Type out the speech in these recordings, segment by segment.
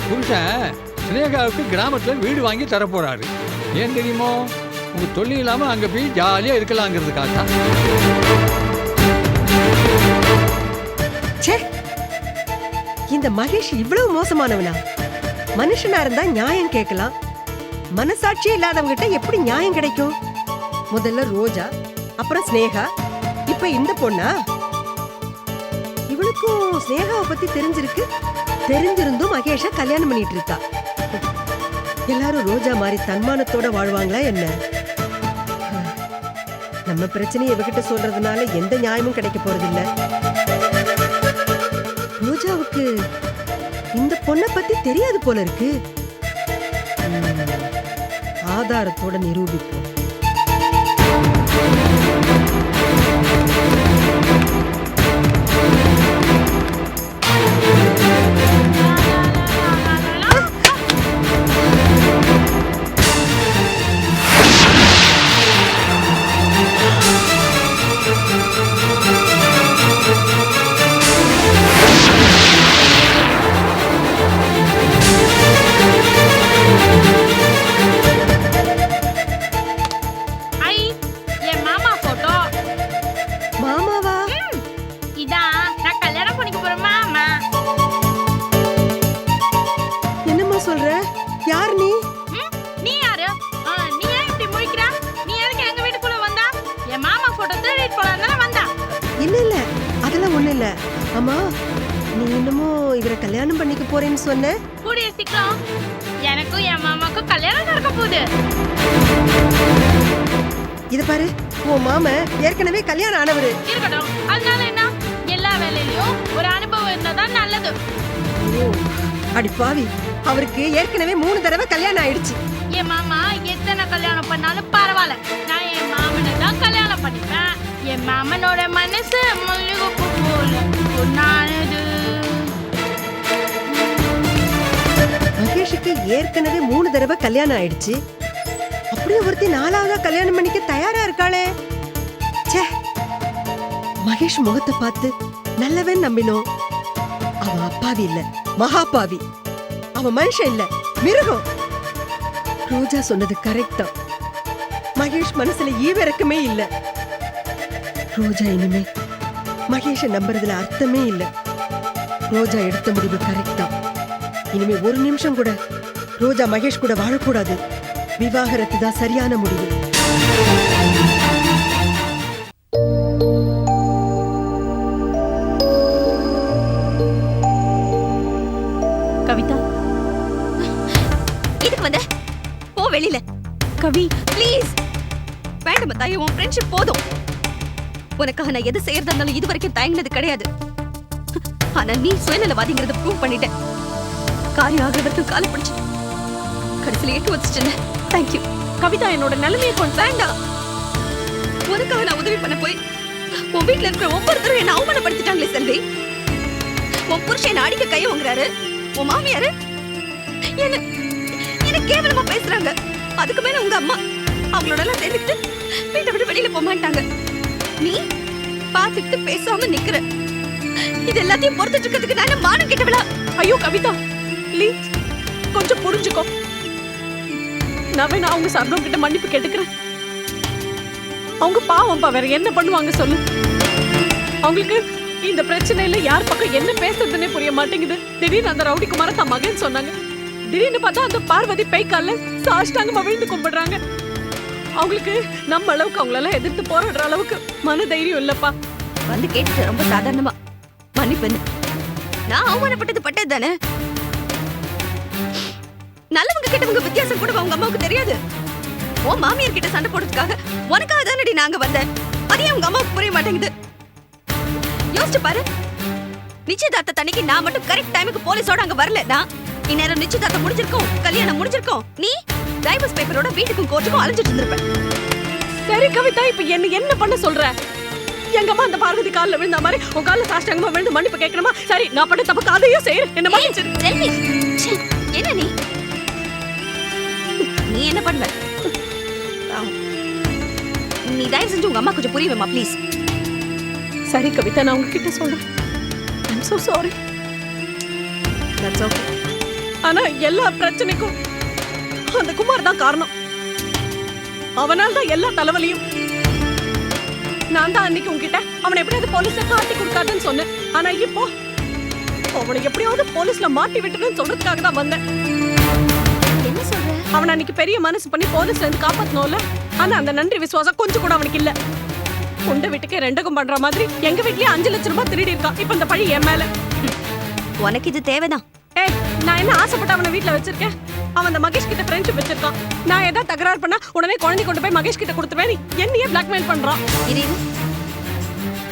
புருஷன் ஸ்னேகாவுக்கு கிராமத்துல வீடு வாங்கி தர போறாரு. ஏன் தெரியுமோ? உங்க தொல்லை இல்லாம அங்க போய் ஜாலியா இருக்கலாங்கிறதுக்காக தான். இந்த மகேஷ் இவ்வளவு மோசமானவனா? மனுஷனா இருந்தா நியாயம் கேட்கலாம். மனசாட்சி இல்லாதவங்க கிட்ட எப்படி நியாயம் கிடைக்கும்? முதல்ல ரோஜா, அப்புறம் ஸ்னேகா, இப்ப இந்த பொண்ணா? இவளுக்கும் ஸ்னேகாவை பத்தி தெரிஞ்சிருக்கு. தெரிஞ்சிருந்தும் மகேஷ கல்யாணம் பண்ணிட்டு இருக்கா. எல்லாரும் ரோஜா மாதிரி தன்மானத்தோட வாழ்வாங்களா என்ன? நம்ம பிரச்சனையை இவகிட்ட சொல்றதுனால எந்த நியாயமும் கிடைக்க போறது இல்ல. ரோஜாவுக்கு இந்த பொண்ணை பத்தி தெரியாது போல இருக்கு. ஆதாரத்தோட நிரூபிப்போம். அம்மா, நீ இன்னமும் இவரை கல்யாணம் பண்ணிக்க போறேன்னு சொன்ன. கூடிய சீக்கிரம் எனக்கும் என் மாமாக்கும் கல்யாணம் நடக்க போகுது. இத பாரு, உன் மாமா ஏற்கனவே கல்யாணம் ஆனவரு. இருக்கட்டும், அதனால என்ன? எல்லா வேலையிலயும் ஒரு அனுபவம் இருந்தாதான் நல்லது. அடி பாவி, அவருக்கு ஏற்கனவே 3 தடவை கல்யாணம் ஆயிடுச்சு. என் மாமா எத்தனை கல்யாணம் பண்ணாலும் பரவாயில்ல, நான் என் மாமனை தான் கல்யாணம் பண்ணிப்பேன். என் மாமனோட மனசு மல்லிகைப்பூ போல பொன்னானது. மகேஷுக்கு ஏற்கனவே 3 தடவை கல்யாணம் ஆயிடுச்சு. அப்படியே ஒருத்தி 4ஆவதா கல்யாணம் பண்ணிக்க தயாரா இருக்காளே. ச்சே, மகேஷ் முகத்தை பார்த்து நல்லவன் நம்பினோம். அவன் அப்பாவி இல்ல, மகாபாவி. அவன் மனுஷன் இல்ல, மிருகம். ரோஜா சொன்னது கரெக்டா. மகேஷ் மனசுல ஈவிரக்கமே இல்ல. ரோஜா இனிமே மகேஷ நம்புறதுல அர்த்தமே இல்ல. ரோஜா எடுத்த முடிவு கரெக்டா. இனிமே ஒரு நிமிஷம் கூட ரோஜா மகேஷ் கூட வாழக்கூடாது. விவாகரத்து தான் சரியான முடிவு. கவிதா, இதுக்கு வந்த போ வெளியில. கவி ப்ளீஸ், வேண்டாம் தாயே, உன் ஃப்ரெண்ட்ஷிப் போதும். உனக்காக நான் எது செய்யறதா இருந்தாலும் இது வரைக்கும் தயங்கினது கிடையாது. ஆனா நீ சுயநலவாதிங்கிறத ப்ரூவ் பண்ணிட்ட. காரியம் ஆகிறவருக்கு காலை பிடிச்சு கடைசியில் ஏற்று வச்சுட்டேன். தேங்க்யூ. கவிதா, என்னோட நிலைமையை கொஞ்சம் வேண்டாம். உனக்காக நான் உதவி பண்ண போய் உன் வீட்டுல இருக்கிற ஒவ்வொருத்தரும் என்ன அவமானப்படுத்திட்டாங்களே செல்வி. உன் புருஷன் என்ன அடிக்க கைய வாங்குறாரு. உன் மாமியாரு என்ன கேவலமா பேசுறாங்க. அதுக்கு மேல உங்க அம்மா அவங்களோட எல்லாம் சேர்ந்துட்டு வீட்டை விட்டு வெளியில போக மாட்டாங்க. நீ பாத்துட்டு பேசாம நிக்கிற. இது எல்லாத்தையும் பொறுத்துட்டு இருக்கிறதுக்கு நான் மானம் கெட்டவளா? ஐயோ கவிதா, ப்ளீஸ் கொஞ்சம் புரிஞ்சுக்கோ. நான் அவங்க சர்வம் கிட்ட மன்னிப்பு கேட்டுக்கிறேன். அவங்க பாவம்பா, வேற என்ன பண்ணுவாங்க சொல்லு? அவங்களுக்கு இந்த பிரச்சனையில யார் பக்கம் என்ன பேசுறதுன்னே புரிய மாட்டேங்குது. திடீர்னு அந்த ரவுடி குமார தான் மகன் சொன்னாங்க. திடீர்னு பார்த்தா அந்த பார்வதி பேய்க்கால சாஷ்டாங்கமா விழுந்து கும்பிடுறாங்க. அவங்களுக்கு நம்ம அளவுக்கு அவங்களெல்லாம் எதிர்த்து போராடுற அளவுக்கு மன தைரியம் இல்லப்பா. வந்து கேட்டு ரொம்ப சாதாரணமா மன்னிப்பு. நான் அவமானப்பட்டது பட்டது தானே. நல்லவங்க கிட்டவங்க வித்தியாசம் கூட அவங்க அம்மாவுக்கு தெரியாது. உன் மாமியார் கிட்ட சண்டை போடுறதுக்காக உனக்காக தானடி நாங்க வந்தேன். அதே அவங்க அம்மாவுக்கு புரிய மாட்டேங்குது. யோசிச்சு பாரு, நிச்சயதார்த்த தண்ணிக்கு நான் மட்டும் கரெக்ட் டைமுக்கு போலீஸோட அங்க வரலன்னா இந்நேரம் நிச்சயதார்த்தம் முடிஞ்சிருக்கும், கல்யாணம் முடிஞ்சிருக்கும். நீ டைவர்ஸ் பேப்பரோட வீட்டுக்கும் கோர்ட்டுக்கும் அலைஞ்சிட்டு இருந்திருப்ப. சரி கவிதா, இப்ப என்ன பண்ண சொல்ற? எங்க அம்மா அந்த பார்வதி கால்ல விழுந்த மாதிரி உன் கால்ல சாஷ்டாங்கமா விழுந்து மன்னிப்பு கேட்கணுமா? சரி, நான் பண்ண தப்புக்கு அதையும் செய்யறேன். என்ன மன்னிச்சிரு. என்ன நீ என்ன பண்ணுவ? நீ தயவு செஞ்சு உங்க அம்மா கொஞ்சம் புரியுவேமா ப்ளீஸ். சரி கவிதா, நான் உங்ககிட்ட சொல்றேன். I'm so sorry. That's okay. ஆனா எல்லா பிரச்சனைக்கும் அந்த குமார் தான் காரணம். அவனால் தான் எல்லா தலைவலியும். நான் தான் அன்னைக்கு உன்கிட்ட அவனை எப்படியாவது போலீஸ்ல காட்டி கொடுக்காதுன்னு சொன்னேன். ஆனா இப்போ அவனை எப்படியாவது போலீஸ்ல மாட்டி விட்டுன்னு சொல்றதுக்காக தான் வந்தேன். என்ன சொல்ற? அவன் அன்னைக்கு பெரிய மனசு பண்ணி போலீஸ்ல இருந்து காப்பாத்தணும்ல. ஆனா அந்த நன்றி விசுவாசம் கொஞ்சம் கூட அவனுக்கு இல்ல. உண்ட வீட்டுக்கே ரெண்டுக்கும் பண்ற மாதிரி எங்க வீட்லயே 5 லட்சம் ரூபாய் திருடி இருக்கான். இப்ப இந்த பழி என் மேல. உனக்கு இது தேவைதான். ஏய், நான் என்ன ஆசைப்பட்டு அவனை வீட்ல வச்சிருக்கேன்? அவன் அந்த மகேஷ் கிட்ட ஃப்ரெண்ட்ஷிப் வச்சிருக்கான். நான் ஏதாவது தகராறு பண்ணா உடனே குழந்தை கொண்டு போய் மகேஷ் கிட்ட கொடுத்துருவேன். என்னையே பிளாக்மெயில் பண்றான். இரு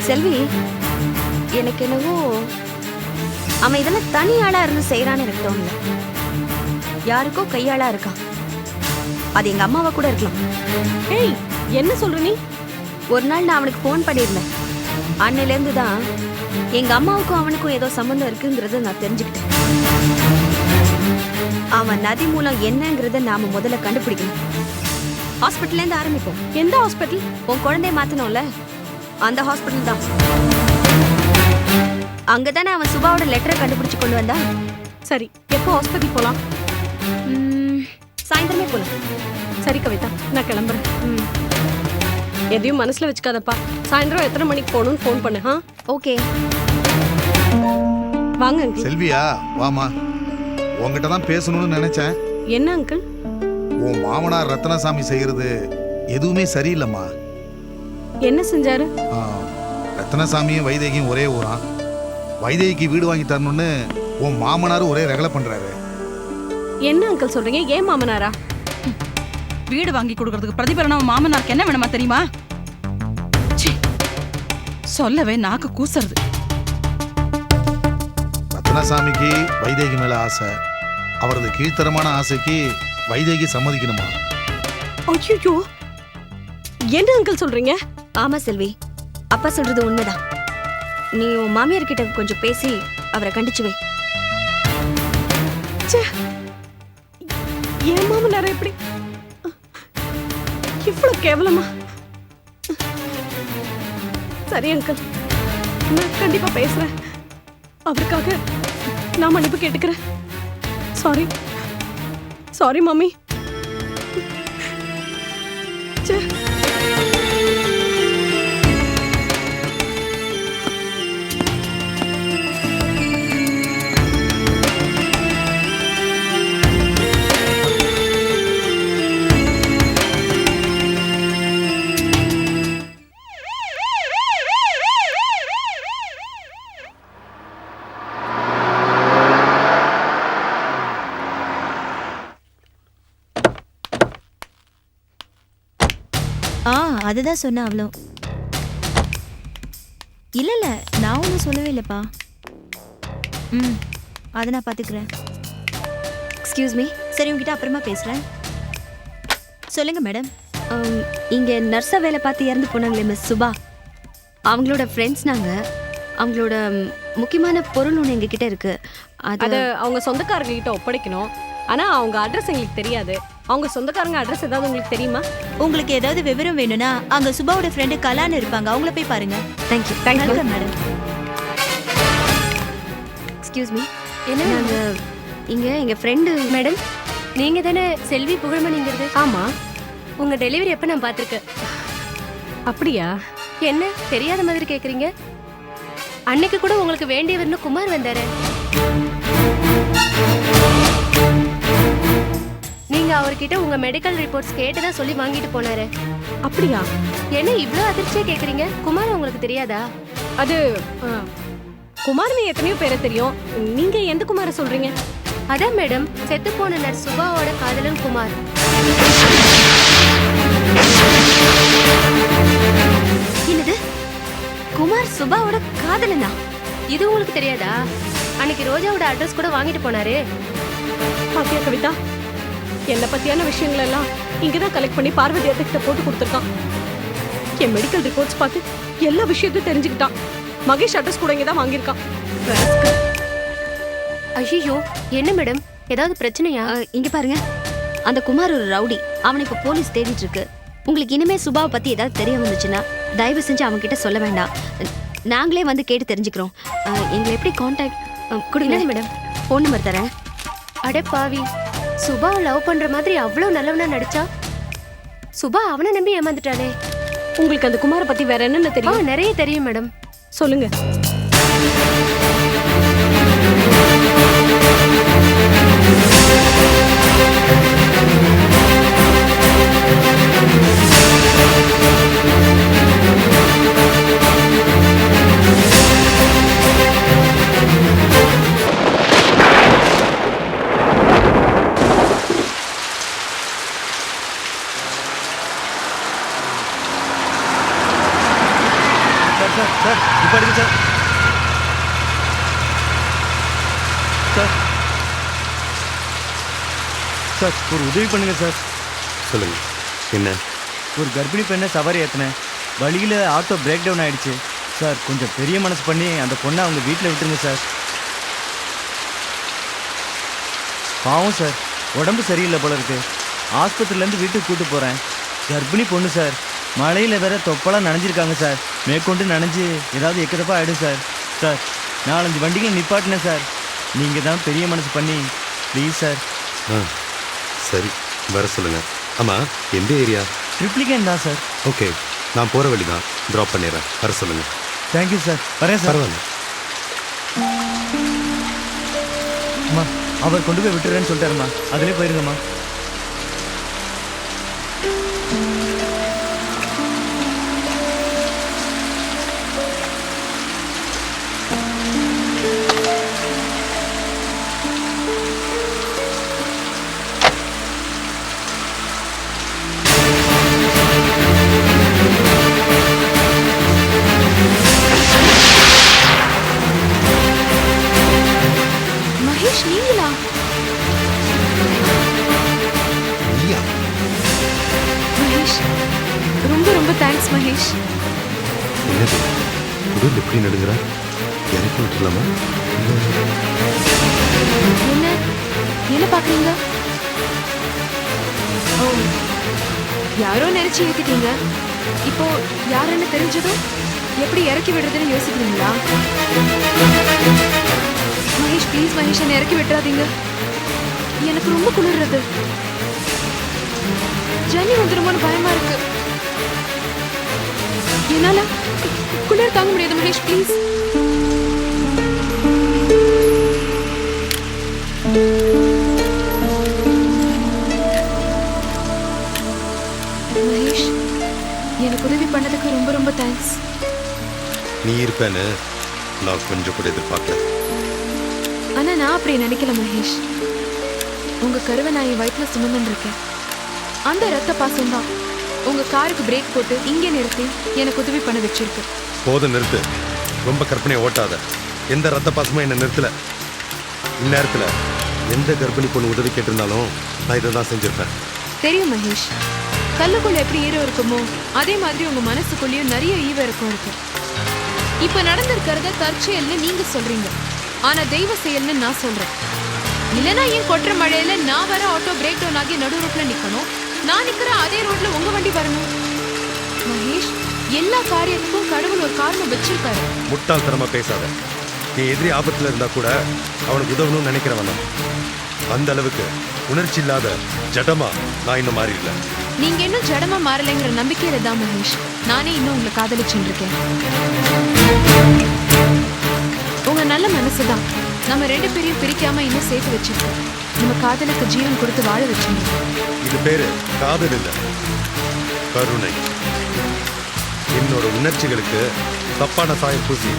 செல்வி, எனக்கு என்னவோ அவன் இதெல்லாம் தனி ஆளா இருந்து செய்யறான்னு எனக்கு தோணல. யாருக்கோ கையாளா இருக்கான். அது எங்க அம்மாவா கூட இருக்கலாம். ஏய், என்ன சொல்ற நீ? ஒரு நாள் நான் அவனுக்கு ஃபோன் பண்ணியிருந்தேன். அன்னையில இருந்து தான் எங்க அம்மாவுக்கும் அவனுக்கும் ஏதோ சம்பந்தம் இருக்குங்கிறத நான் தெரிஞ்சுக்கிட்டேன். அவன் நதி மூலம் என்னங்கிறத நாம முதல்ல கண்டுபிடிக்கணும். ஹாஸ்பிட்டல்ல இருந்து ஆரம்பிப்போம். எந்த ஹாஸ்பிட்டல்? உன் குழந்தைய மாத்தணும்ல, அந்த ஹாஸ்பிட்டல் தான். அங்கதானே அவன் சுபாவோட லெட்டரை கண்டுபிடிச்சு கொண்டு வந்தா. சரி, எப்போ ஹாஸ்பிட்டல் போலாம்? சாயந்தரமே போலாம். சரி கவிதா, நான் கிளம்புறேன். எதையும் மனசுல வச்சுக்காதப்பா. சாயந்தரம் எத்தனை மணிக்கு போகணும்னு ஃபோன் பண்ணு. ஓகே, வாங்க அங்கிள். செல்வியா, வாமா. உங்ககிட்ட தான் பேசணும்னு நினைச்சேன். என்ன அங்கிள்? உன் மாமனார் ரத்னசாமி செய்யறது எதுவுமே சரியில்லைம்மா. என்ன செஞ்சாரு? ரத்னசாமியும் வைதேகியும் ஒரே ஊரான். வைதேகிக்கு வீடு வாங்கி தரணும்னு உன் மாமனாரும் ஒரே ரகலை பண்றாரு. என்ன அங்கிள் சொல்றீங்க? ஏன் மாமனாரா? வீடு வாங்கி கொடுக்கறதுக்கு பிரதிபலனா மாமனாருக்கு என்ன வேணுமா தெரியுமா? சொல்லவே நாக்கு கூசுறது. ரத்னசாமிக்கு வைதேகி மேல ஆசை. அவரது கீழ்த்தரமான ஆசைக்கு வைதேகி சம்மதிக்கணுமா? ஐயோ, என்ன அங்கிள் சொல்றீங்க? ஆமா செல்வி, அப்பா சொல்றது உண்மைதான். நீ உன் மாமியார் கிட்ட கொஞ்சம் பேசி அவரை கண்டிச்சு வை. ஏன் மாமனாரா எப்படி இவ்வளவு கேவலமா? சரி அங்கிள், நான் கண்டிப்பா பேசுறேன். அவருக்காக நான் மன்னிப்பு கேட்டுக்கிறேன். Sorry sorry mummy. அதுதான் சொன்ன அவ்வளோ. இல்ல நான் ஒன்றும் சொல்லவே இல்லைப்பா. அதை நான் பார்த்துக்கிறேன். Excuse me. சரி, உங்ககிட்ட அப்புறமா பேசுறேன். சொல்லுங்க மேடம். இங்க நர்ஸா வேலை பார்த்து இறந்து போனாங்களே மிஸ் சுபா, அவங்களோட ஃப்ரெண்ட்ஸ் நாங்க. அவங்களோட முக்கியமான பொருள் ஒன்று எங்ககிட்ட இருக்கு. அதை அவங்க சொந்தக்காரங்க கிட்ட ஒப்படைக்கணும். ஆனா அவங்க அட்ரஸ் எங்களுக்கு தெரியாது. அவங்க சொந்தக்காரங்க அட்ரஸ் ஏதாவது உங்களுக்கு தெரியுமா? உங்களுக்கு ஏதாவது விவரம் வேணும்னா அங்க சுபாவோட ஃப்ரெண்டு கலான்னு இருப்பாங்க, அவங்கள போய் பாருங்க. Thank you. Welcome madam. Excuse me. என்ன? நாங்க இங்க எங்க ஃப்ரெண்டு. மேடம், நீங்க தானே செல்வி புகழ்மணிங்கிறது? ஆமா. உங்க டெலிவரி எப்ப நான் பார்த்திருக்கேன். அப்படியா? என்ன தெரியாத மாதிரி கேக்குறீங்க? அன்னைக்கு கூட உங்களுக்கு வேண்டியவர்னு குமார் வந்தாரு. நீங்க அவர்கிட்ட உங்க மெடிக்கல் ரிப்போர்ட்ஸ் கேட்டதா சொல்லி வாங்கிட்டு போனாரு. அப்படியா? என்ன இவ்ளோ அதிர்ச்சியா கேக்குறீங்க? குமார் உங்களுக்கு தெரியாதா? அது குமார்னு எத்தனையோ பேரை தெரியும். நீங்க எந்த குமார சொல்றீங்க? அதான் மேடம், செத்து போன நர்ஸ் சுபாவோட காதலன் குமார். என்னது? குமார் சுபாவோட காதலனா? இது உங்களுக்கு தெரியாதா? அன்னைக்கு ரோஜாவோட அட்ரஸ் கூட வாங்கிட்டு போனாரு. பாத்தியா கவிதா, என்ன பத்தியான விஷயங்கள் எல்லாம் இங்கதான் கலெக்ட் பண்ணி பார்வதி அத்தைகிட்ட போட்டு கொடுத்துருக்கான். என் மெடிக்கல் ரிப்போர்ட்ஸ் பார்த்து எல்லா விஷயத்தையும் தெரிஞ்சுக்கிட்டான். மகேஷ் அட்ரஸ் கூட இங்கதான் வாங்கியிருக்கான். ஐயோ, என்ன மேடம், ஏதாவது பிரச்சனையா? இங்க பாருங்க, அந்த குமார் ஒரு ரவுடி. அவனை இப்ப போலீஸ் தேடிட்டு இருக்கு. உங்களுக்கு இனிமே சுபாவை பத்தி ஏதாவது தெரிய வந்துச்சுன்னா தயவு செஞ்சு அவங்க கிட்ட சொல்ல வேண்டாம். நாங்களே வந்து கேட்டு தெரிஞ்சுக்கிறோம். எங்களை எப்படி கான்டாக்ட் கொடுங்க மேடம்? ஃபோன் நம்பர் தரேன். அடே பாவி, சுபாவை லவ் பண்ற மாதிரி அவ்வளவு நல்லவனா நடிச்சா சுபா அவனை நம்பி ஏமாந்துட்டானே. உங்களுக்கு அந்த குமார பத்தி வேற என்னென்ன தெரியும்? நிறைய தெரியும் மேடம். சொல்லுங்க. சார் இப்போ அடிங்க சார். சார் சார் ஒரு உதவி பண்ணுங்க சார். சொல்லுங்க என்ன? ஒரு கர்ப்பிணி பெண்ணை சவாரி ஏற்றினேன். வழியில் ஆட்டோ பிரேக் டவுன் ஆயிடுச்சு சார். கொஞ்சம் பெரிய மனசு பண்ணி அந்த பொண்ணை அவங்க வீட்டில் விட்டுருங்க சார். பாவம் சார், உடம்பு சரியில்லை போல இருக்கு. ஆஸ்பத்திரியிலேருந்து வீட்டுக்கு கூட்டு போகிறேன். கர்ப்பிணி பொண்ணு சார். மழையில் வேற தொப்பெல்லாம் நனைஞ்சிருக்காங்க சார். மேற்கொண்டு நனைஞ்சு ஏதாவது எக்கதப்பா ஆகிடும் சார். சார் 4-5 வண்டிகளை நிப்பாட்டினேன் சார். நீங்கள் தான் பெரிய மனசு பண்ணி ப்ளீஸ் சார். சரி வர சொல்லுங்கள். ஆமாம் எந்த ஏரியா? ட்ரிப்ளிகேன் தான் சார். ஓகே, நான் போகிற வழி தான், ட்ராப் பண்ணிடுறேன். வர சொல்லுங்கள். Thank you sir. வரேன் சார். பரவாயில்ல. அம்மா அவர் கொண்டு போய் விட்டுறேன்னு சொல்லிட்டாருமா, அதிலே போயிருங்கம்மா. மகேஷ், நீங்களா? மகேஷ், ரொம்ப ரொம்ப தேங்க்ஸ் மகேஷ். என்னது உடல் எப்படி நடுங்கிறா? இறக்கி விட்டுலாமா? என்ன என்ன பாக்குறீங்க? ஓ, யாரோ நினைச்சு ஏத்திட்டீங்க. இப்போ யாருன்னு தெரிஞ்சதும் எப்படி இறக்கி விடுறதுன்னு யோசிக்கிறீங்களா? மகேஷ் ப்ளீஸ் மகேஷ், என்னை இறக்கி விட்டுறாதீங்க. எனக்கு ரொம்ப குளிர்றது. ஜன்னி வந்துருமோன்னு பயமா இருக்கு. என்னால குளிர் தாங்க முடியாது மகேஷ், ப்ளீஸ். மகேஷ், எனக்கு உதவி பண்ணதுக்கு ரொம்ப ரொம்ப தேங்க்ஸ். நீ இருப்பேன்னு நான் கொஞ்சம் கூட எதிர்பார்க்கல. ஆனா நான் அப்படி நினைக்கல மகேஷ். உங்க கருவை நான் என் வயிற்றுல சுமந்துன்னு இருக்கேன். அந்த ரத்த பாசம் தான் உங்க காருக்கு பிரேக் போட்டு இங்கே நிறுத்தி எனக்கு உதவி பண்ண வச்சிருக்கு. போதும் நிறுத்து. ரொம்ப கற்பனையை ஓட்டாத. எந்த ரத்த பாசமும் என்னை நிறுத்தல. இந்நேரத்தில் எந்த கர்ப்பிணி பொண்ணு உதவி கேட்டிருந்தாலும் நான் இதை தான் செஞ்சிருப்பேன். தெரியும் மகேஷ், கல்லுக்குள்ள எப்படி ஈரம் இருக்குமோ அதே மாதிரி உங்க மனசுக்குள்ளேயும் நிறைய ஈவம் இருக்கு. இப்ப நடந்திருக்கிறத தற்செயல்னு நீங்க சொல்றீங்க, ஆனா தெய்வ செயல்னு நான் சொல்றேன். இல்லைன்னா ஏன் கொட்டுற மழையில நான் வர ஆட்டோ பிரேக் டவுன் ஆகி நடு ரோட்ல நிக்கணும், நான் நிக்கிற அதே ரோட்ல உங்க வண்டி வரணும்? மகேஷ், எல்லா காரியத்துக்கும் கடவுள் ஒரு காரணம் வச்சிருக்காரு. முட்டாள்தனமா பேசாத. நீ எதிரி ஆபத்துல இருந்தா கூட அவனுக்கு உதவணும்னு நினைக்கிறவன் தான். அந்த அளவுக்கு உணர்ச்சி இல்லாத ஜடமா நான் இன்னும் மாறி இல்லை. நீங்க இன்னும் ஜடமா மாறலைங்கிற நம்பிக்கையில தான் மகேஷ் நானே இன்னும் உங்களை காதலிச்சுட்டு இருக்கேன். உங்க நல்ல மனசுதான் நம்ம 2 பேரையும் பிரிக்காம இன்னும் சேர்த்து வச்சிருக்கோம். நம்ம காதலுக்கு ஜீவன் கொடுத்து வாழ வச்சிருக்கோம். இது பேரு காதல் இல்லை, கருணை. என்னோட உணர்ச்சிகளுக்கு தப்பான சாயம் பூசி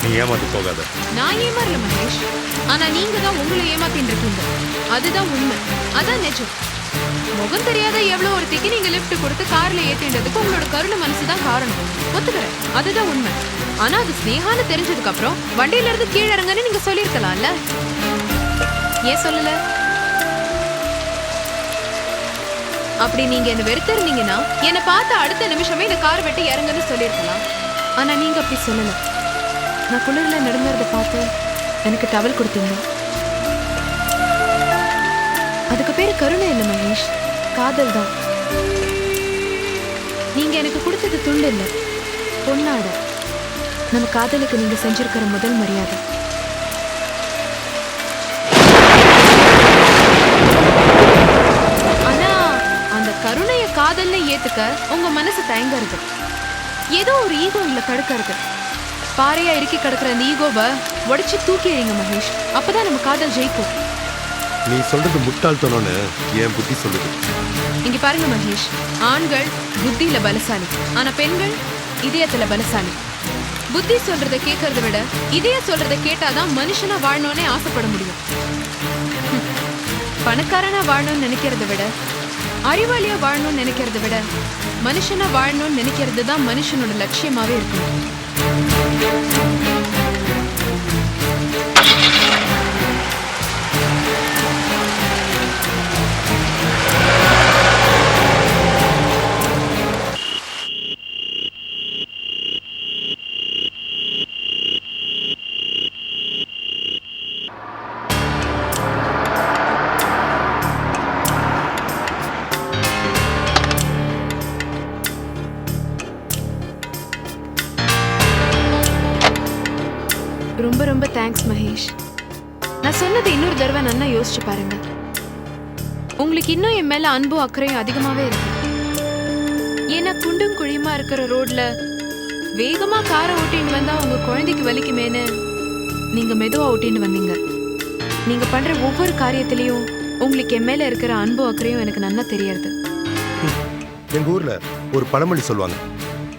நீ ஏமாத்தி போகாத. நான் ஏமாறல மகேஷ், ஆனா நீங்க தான் உங்களை ஏமாத்தின்னு இருக்கீங்க. அதுதான் உண்மை, அதான் நிஜம். முகம் தெரியாத எவ்வளவு ஒருத்திக்கு நீங்க லிஃப்ட் கொடுத்து கார்ல ஏத்தின்றதுக்கு உங்களோட கருணை மனசுதான் காரணம். ஒத்துக்கிறேன், அதுதான் உண்மை. ஆனா அது ஸ்னேகான்னு தெரிஞ்சதுக்கு அப்புறம் வண்டியில இருந்து கீழே இறங்கன்னு நீங்க சொல்லிருக்கலாம்ல. ஏன் சொல்லல? அப்படி நீங்க என்ன வெறுத்திருந்தீங்கன்னா என்னை பார்த்த அடுத்த நிமிஷமே இந்த கார் வெட்டி இறங்குன்னு சொல்லியிருக்கலாம். ஆனா நீங்க அப்படி சொல்லல. நான் குளிர்ல நடந்துறத பார்த்து எனக்கு டவல் கொடுத்தீங்க. அதுக்கு பேரு கருணை இல்லை மகேஷ், காதல் தான். நீங்க எனக்கு கொடுத்தது துண்டு இல்லை, பொன்னாட. நம்ம காதலுக்கு நீங்க செஞ்சிருக்கிற முதல் மரியாதை. ஏத்துக்க உங்க மனசு தயங்குறது. ஏதோ ஒரு ஈகோ இல்ல தடுக்கிறது. பாறையா இறுக்கி கிடக்குற அந்த ஈகோவை உடைச்சு தூக்கி எறிங்க மகேஷ். அப்பதான் நம்ம காதல் ஜெயிக்கும். நீ சொல்றது முட்டாள்தனம்னு என் புத்தி சொல்லுது. இங்க பாருங்க மகேஷ், ஆண்கள் புத்தியில பலசாலி, ஆனா பெண்கள் இதயத்துல பலசாலி. புத்தி சொல்றதை கேட்கறத விட இதய சொல்றதை கேட்டாதான் மனுஷனா வாழணும்னே ஆசைப்பட முடியும். பணக்காரனா வாழணும்னு நினைக்கிறத விட, அறிவாளியா வாழணும்னு நினைக்கிறத விட, மனுஷனா வாழணும்னு நினைக்கிறது தான் மனுஷனோட லட்சியமாவே இருக்கணும். ரொம்ப ரொம்ப தேங்க்ஸ் மகேஷ். நான் சொன்னது இன்னொரு தடவை நல்லா யோசிச்சு பாருங்க. உங்களுக்கு இன்னும் என் மேல அன்பும் அக்கறையும் அதிகமாவே இருக்கு. ஏன்னா குண்டும் குழியுமா இருக்கிற ரோட்ல வேகமா காரை ஓட்டின்னு வந்தா உங்க குழந்தைக்கு வலிக்குமேனு நீங்க மெதுவா ஓட்டின்னு வந்தீங்க. நீங்க பண்ற ஒவ்வொரு காரியத்திலையும் உங்களுக்கு என் மேல இருக்கிற அன்பும் அக்கறையும் எனக்கு நல்லா தெரியறது. எங்க ஊர்ல ஒரு பழமொழி சொல்லுவாங்க,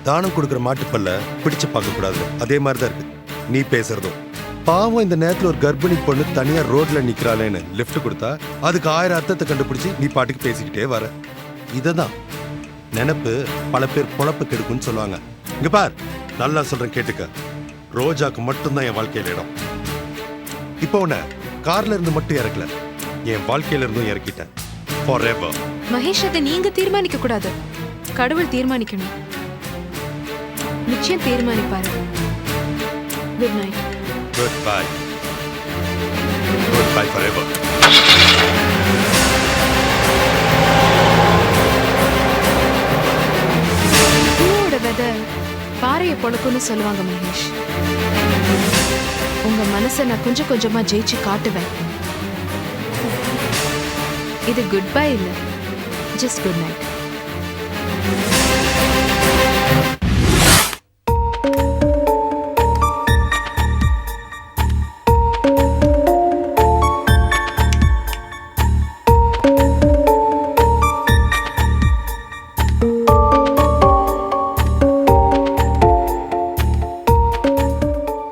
தானம் கொடுக்குற மாட்டுப்பல்ல பிடிச்சு பார்க்க கூடாது. அதே மாதிரிதான் இருக்கு நீ பேசுறதும். பாவம், இந்த நேரத்துல ஒரு கர்ப்பிணி பொண்ணு தனியா ரோட்ல நிக்கிறாளேன்னு லிஃப்ட் கொடுத்தா அதுக்கு 1000 அர்த்தத்தை கண்டுபிடிச்சு நீ பாட்டுக்கு பேசிக்கிட்டே வர. இததான் நினைப்பு பல பேர் பொழப்பு கெடுக்குன்னு சொல்லுவாங்க. இங்க பார், நல்லா சொல்றேன் கேட்டுக்க. ரோஜாக்கு மட்டும்தான் என் வாழ்க்கையில இடம். இப்போ உன்னை கார்ல இருந்து மட்டும் இறக்கல, என் வாழ்க்கையில இருந்தும் இறக்கிட்டேன். forever. மகேஷ், அதை நீங்க தீர்மானிக்க கூடாது, கடவுள் தீர்மானிக்கணும். நிச்சயம் தீர்மானிப்பாரு. Good night. Goodbye. Goodbye forever. பூவோட விதை பாறையை பொழக்கும்னு சொல்லுவாங்க மகேஷ். உங்க மனசை நான் கொஞ்சம் கொஞ்சமா ஜெயிச்சு காட்டுவேன். இது குட் பை இல்ல, ஜஸ்ட் குட் நைட்.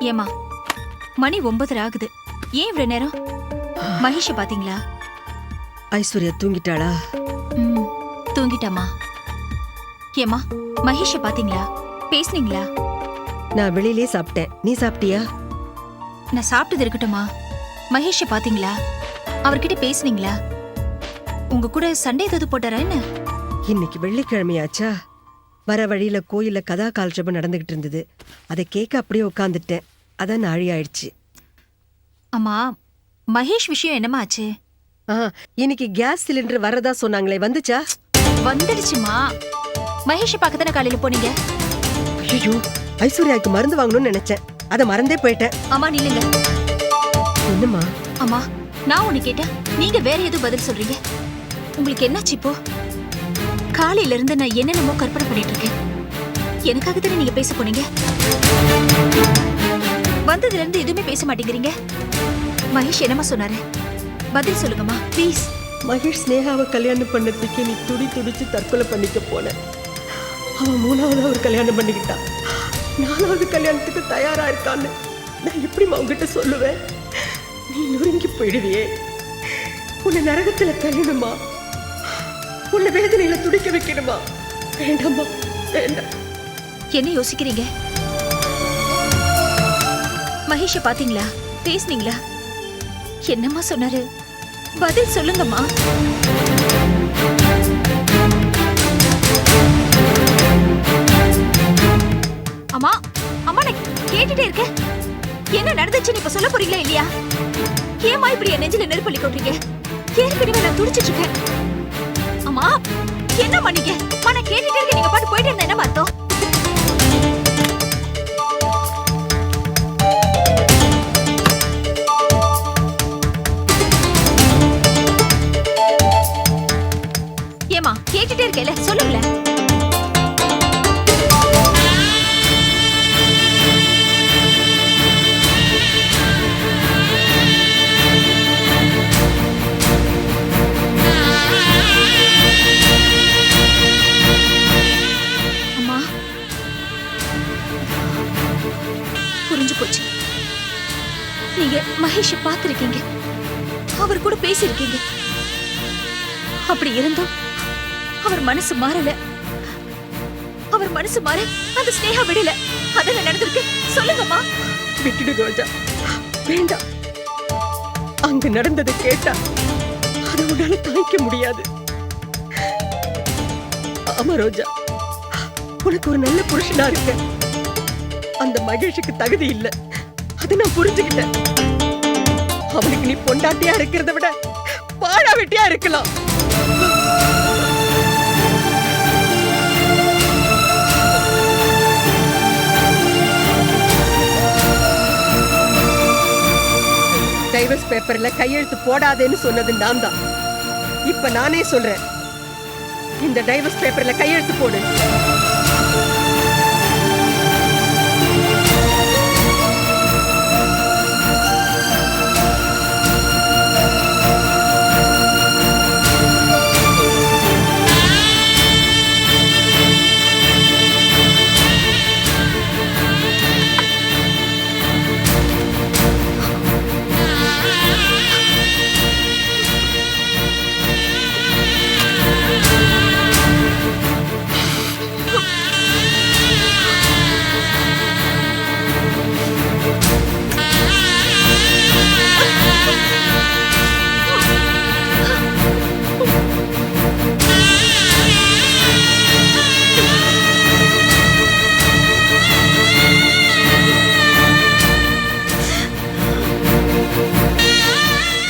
ஏமா, மணி 9 ஆகுது. ஏன் இவ்வளவு நேரம்? மகேஷ பாத்தீங்களா? ஐஸ்வர்யா தூங்கிட்டாளா? தூங்கிட்டாமா. ஏமா, மகேஷ பாத்தீங்களா? பேசுனீங்களா? நான் வெளியிலே சாப்பிட்டேன். நீ சாப்பிட்டியா? நான் சாப்பிட்டது இருக்கட்டுமா, மகேஷ பாத்தீங்களா? அவர்கிட்ட பேசுனீங்களா? உங்க கூட சண்டை ஏதாவது போட்டாரா என்ன? இன்னைக்கு வெள்ளிக்கிழமையாச்சா, வர வழியில கோயில்ல கதா காலட்சேபம் நடந்துகிட்டு இருந்தது. அதை கேட்க அப்படியே உட்காந்துட்டேன். அதான் நாழி ஆயிடுச்சு. அம்மா, மகேஷ் விஷயம் என்னமா ஆச்சு? இன்னைக்கு கேஸ் சிலிண்டர் வரதா சொன்னாங்களே, வந்துச்சா? வந்துடுச்சுமா. மகேஷ பார்க்க தானே காலையில போனீங்க. ஐயோ, ஐஸ்வர்யாவுக்கு மருந்து வாங்கணும்னு நினைச்சேன், அதை மறந்தே போயிட்டேன். அம்மா நில்லுங்க. என்னம்மா? அம்மா, நான் உன்னை கேட்டா நீங்க வேற எதுவும் பதில் சொல்றீங்க. உங்களுக்கு என்னாச்சு இப்போ? காலையில இருந்து நான் என்னென்னமோ கற்பனை பண்ணிட்டு இருக்கேன். எனக்காக தானே நீங்க பேச போனீங்க. வந்ததுல இருந்து எதுவுமே பேச மாட்டேங்கிறீங்க. மகேஷ் என்னமா சொன்னாரு? பதில் சொல்லுங்கம்மா ப்ளீஸ். மகேஷ் ஸ்னேகாவை கல்யாணம் பண்ணதுக்கு நீ துடிச்சு தற்கொலை பண்ணிக்க போன. அவன் 3வது ஒரு கல்யாணம் பண்ணிக்கிட்டான். 4வது கல்யாணத்துக்கு தயாரா இருக்கான்னு நான் எப்படிமா உங்ககிட்ட சொல்லுவேன்? நீ நொறுங்கி போயிடுவியே. உன்னை நரகத்துல தள்ளணுமா? உன்னை வேதனையில துடிக்க வைக்கணுமா? வேண்டாமா, வேண்டாம். என்ன யோசிக்கிறீங்க? மகேஷ பாத்தீங்களா? பேசுனீங்களா? என்னம்மா சொன்னாரு? பதில் சொல்லுங்கம்மா. அம்மா, அம்மா, நான் கேட்டுட்டே இருக்கேன். என்ன நடந்துச்சுன்னு இப்ப சொல்ல போறீங்களா இல்லையா? ஏமா இப்படி என் நெஞ்சில நெருப்பள்ளி கொட்டுறீங்க? ஏற்கனவே நான் துடிச்சிட்டு இருக்கேன். அம்மா, என்னம்மா நீங்க? நான் கேட்டுட்டே இருக்கேன், நீங்க பாட்டு போயிட்டு இருந்தா என்ன அர்த்தம்? ஏமா, கேட்டுட்டே இருக்கேல, சொல்லுங்களேன். மகேஷை பார்த்திருக்கீங்க, அவர் கூட பேசியிருக்கீங்க. அப்படி இருந்தும் அவர் மனசு மாறல. அவர் மனசு மாற அந்த ஸ்னேகா விடல. அதான் நடந்திருக்கு. சொல்லுங்கம்மா. விட்டுடு ரோஜா, வேண்டாம். அங்க நடந்ததை கேட்டா அதை உன்னால தாங்கிக்க முடியாது. ஆமா ரோஜா, உனக்கு ஒரு நல்ல புருஷனா இருக்க. அந்த மகேஷுக்கு தகுதி இல்ல, அதை நான் புரிஞ்சுக்கிட்டேன். அவனுக்கு நீ பொண்டாட்டியா இருக்கிறத விட பாழா வெட்டியா இருக்கலாம். டைவர்ஸ் பேப்பர்ல கையெழுத்து போடாதேன்னு சொன்னது நான் தான். இப்ப நானே சொல்றேன், இந்த டைவர்ஸ் பேப்பர்ல கையெழுத்து போடு.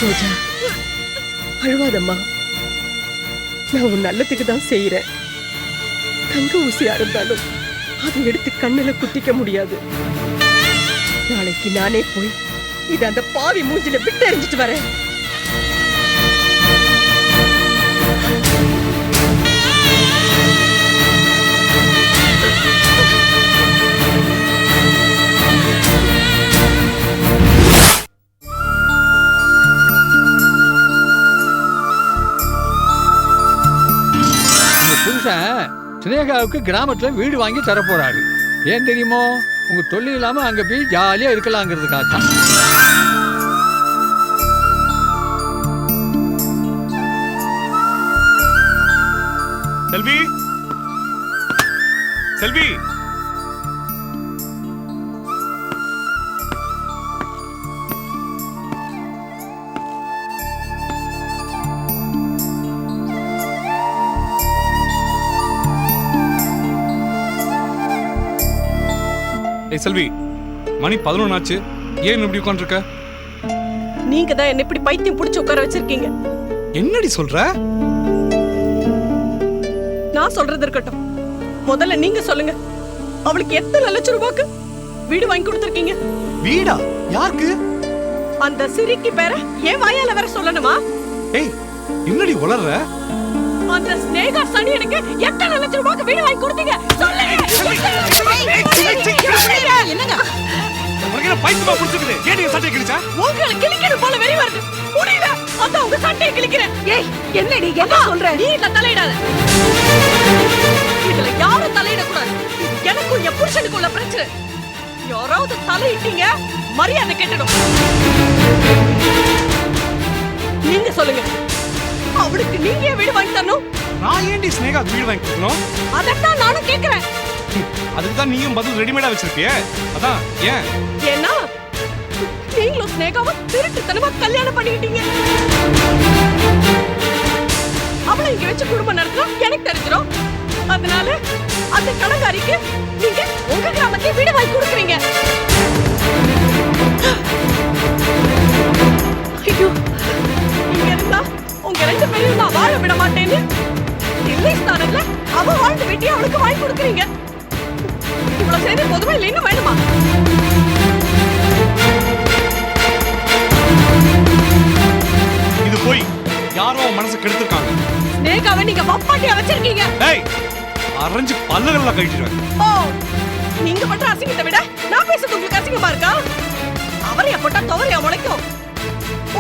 ரோஜா, அழுவாதம்மா. நான் உன் நல்லதுக்கு தான் செய்யறேன். தங்க ஊசியா இருந்தாலும் அதை எடுத்து கண்ணுல குத்திக்க முடியாது. நாளைக்கு நானே போய் இது அந்த பாவி மூஞ்சில விட்டு எறிஞ்சிட்டு வரேன். ஸ்னேகாவுக்கு கிராமத்துல வீடு வாங்கி தரப்போறாரு. ஏன் தெரியுமோ? உங்க தொழில் இல்லாம அங்க போய் ஜாலியா இருக்கலாங்கிறதுக்காக. செல்வி, செல்வி, செல்வி, மணி 11 ஆச்சு. ஏன் இப்படி உட்கார்ந்திருக்க? நீங்க தான் என்ன இப்படி பைத்தியம் புடிச்சு உட்கார வச்சிருக்கீங்க. என்னடி சொல்ற? நான் சொல்றது இருக்கட்டும், முதல்ல நீங்க சொல்லுங்க. அவளுக்கு எத்தனை லட்சம் ரூபாய்க்கு வீடு வாங்கி கொடுத்திருக்கீங்க? வீடா? யாருக்கு? அந்த சிரிக்கு பேர ஏன் வாயால வேற சொல்லணுமா? ஏய், என்னடி உளறற? அந்த ஸ்னேகா சனி எனக்கு எத்தனை லட்சம் ரூபாய்க்கு வீடு வாங்கி கொடுத்தீங்க? சொல்லுங்க. என்னங்க? உனக்கு பைத்தியமா புடிச்சிருக்குது. ஏன் நீ சட்டை கிழிச்சா? உங்களை கிழிக்கணும் போல வெறி வருது. புரியல. அத உங்க சட்டையை கிழிக்கிறேன். ஏய், என்னடி என்ன சொல்ற? நீ இதுல தலையிடாத. இதுல யாரும் தலையிட கூடாது. இது எனக்கும் என் புருஷனுக்கும் உள்ள பிரச்சனை. யாராவது தலையிட்டீங்க மரியாதை கெட்டுடும். நீங்க சொல்லுங்க, அவளுக்கு நீங்க வீடு வாங்கி தரணும்? நான் ஏன்டி ஸ்னேகா வீடு வாங்கி கொடுக்கணும்? அதத்தான் நானும் கேக்குறேன். அதுக்கு தான் நீயும் பதில் ரெடிமேடா வச்சிருக்கியே. அதான் ஏன்? ஏன்னா நீங்களும் ஸ்னேகாவை திருட்டுத்தனமா கல்யாணம் பண்ணிக்கிட்டீங்க. அவளை இங்க வச்சு குடும்பம் நடத்தலாம் எனக்கு தெரிஞ்சிடும். அதனால அந்த கடங்காரிக்கு நீங்க உங்க கிராமத்தையே வீடு வாங்கி கொடுக்குறீங்க. ஐயோ, இங்க இருந்தா உங்க ரெண்டு பேரையும் நான் வாழ விட மாட்டேன்னு இல்லை ஸ்தானத்துல அவ வாழ்ந்து வெட்டி அவளுக்கு வாங்கி கொடுக்குறீங்க. இவ்வளவு செய்தி பொதுவா இல்லைன்னு வேணுமா? இது போய் யாரோ மனசு கெடுத்துருக்காங்க. ஸ்னேகாவை நீங்க வப்பாட்டியா வச்சிருக்கீங்க. ஏய், அரைஞ்சு பல்லகள்லாம் கழிச்சிடுவேன். ஓ, நீங்க பண்ற அசிங்கத்தை விட நான் பேசுறது உங்களுக்கு அசிங்கமா இருக்கா? அவரையா போட்டா துவரையா முளைக்கும்.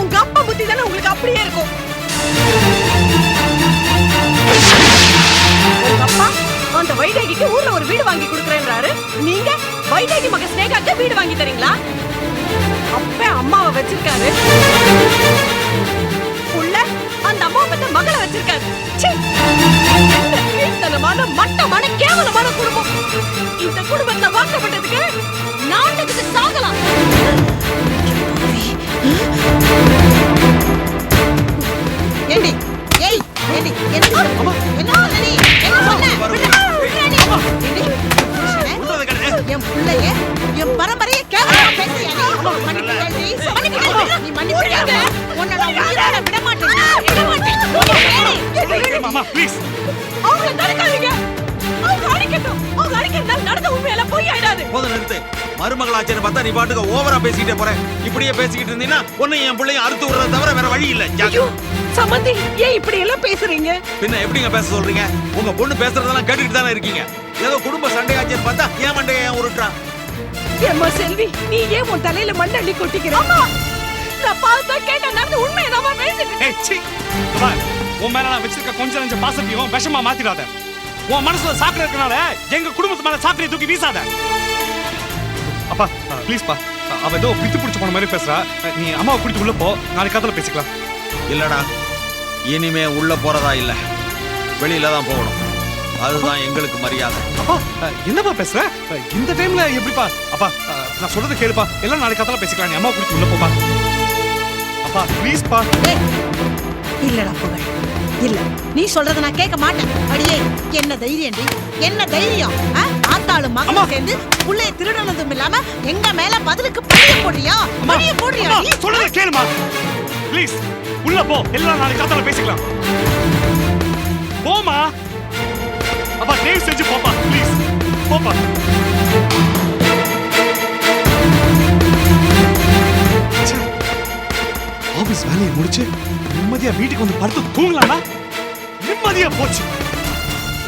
உங்க அப்பா புத்தி தானே உங்களுக்கு அப்படியே இருக்கும். உங்க அப்பா அந்த வைதேகிக்கு ஊர்ல ஒரு வீடு வாங்கி கொடுக்குறேன்றாரு. நீங்க வைதேகி மக ஸ்னேகாக்கு வீடு வாங்கி தரீங்களா? அப்ப அம்மாவை வச்சிருக்காரு, உள்ள அந்த அம்மாவை பத்த மகளை வச்சிருக்காரு. ச்சீ! என்ன கீழ்த்தனமான மட்டமான கேவலமான குடும்பம். இந்த குடும்பத்தை வாக்கப்பட்டதுக்கு நாட்டுக்கு சாகலாம். ஏண்டி ஏய் ஏண்டி என்ன சொன்ன? என்ன சொன்ன? என் பிள்ளைய என் பரம்பரையை கேவலமா பேசியா நீ? நீ மன்னிப்பு கேளு. உன்னை நான் உயிரோட விட மாட்டேன். மாமா ப்ளீஸ். அவங்க தடுக்காதீங்க. அவங்க அடிக்கட்டும். அவங்க அடிக்கிறதால நடந்த உண்மையெல்லாம் பொய் ஆயிடாது. போதும் நிறுத்து. மருமகளாச்சேன்னு பார்த்தா நீ பாட்டுக்கு ஓவரா பேசிக்கிட்டே போற. இப்படியே பேசிக்கிட்டு இருந்தீங்கன்னா ஒன்னு என் பிள்ளையும் அறுத்து விடுறத தவிர வேற வழி இல்ல. ஐயோ சம்பந்தி, ஏன் இப்படி எல்லாம் பேசுறீங்க? பின்ன எப்படிங்க பேச சொல்றீங்க? உங்க பொண்ணு பேசுறதெல்லாம் கேட்டுக்கிட்டு தானே இருக்கீங்க. ஏதோ குடும்ப சண்டையாச்சேன்னு பார்த்தா ஏன் மண்டையை ஏன் உருட்டுறான்? ஏம்மா செல்வி, நீ ஏன் உன் தலையில மண்ணை அள்ளி கொட்டிக்கிற? அம்மா, நான் பார்த்தா கேட்ட நடந்த உண்மையை நான் பேசிட்டேன். ஏய் சீ. அப்பா, உன் மேல நான் வச்சிருக்க கொஞ்சம் நஞ்ச பாசத்தையும் விஷமா மாத்திடாத. உன் மனசுல சாக்கடை இருக்கனால எங்க குடும்பத்து மேல சாக்கடையை தூக்கி வீசாத. அப்பா ப்ளீஸ் பா, அவ ஏதோ பித்து பிடிச்சு போன மாதிரி பேசுறா. நீ அம்மாவை கூட்டிட்டு உள்ள போ, நாளைக்கு காத்துல பேசிக்கலாம். இல்லடா, இனிமே உள்ள போறதா இல்ல, வெளியில தான் போகணும். அதுதான் எங்களுக்கு மரியாதை. அப்பா என்னப்பா பேசுற? இந்த டைம்ல எப்படிப்பா? அப்பா நான் சொல்றதை கேளுப்பா, எல்லாம் நாளைக்கு காத்தால பேசிக்கலாம். நீ அம்மா கூட்டிட்டு உள்ள போப்பா. அப்பா ப்ளீஸ் பா. இல்லடா புகழ், இல்ல நீ சொல்றத நான் கேட்க மாட்டேன். அடியே என்ன தைரியம், என்ன தைரியம்? ஆத்தாளும் மகனும் சேர்ந்து புள்ளைய திருடனதும் இல்லாம எங்க மேல பதிலுக்கு பழிய போடுறியா? பழிய போடுறியா? நீ சொல்றத கேளுமா ப்ளீஸ். உள்ள போ, எல்லாம் நாளைக்கு காத்தால பேசிக்கலாம். போமா. அப்பா தயவு செஞ்சு போப்பா ப்ளீஸ், போப்பா. ஆபீஸ் வேலையை முடிச்சு நிம்மதியா வீட்டுக்கு வந்து படுத்து தூங்கலாம்னா நிம்மதியா போச்சு.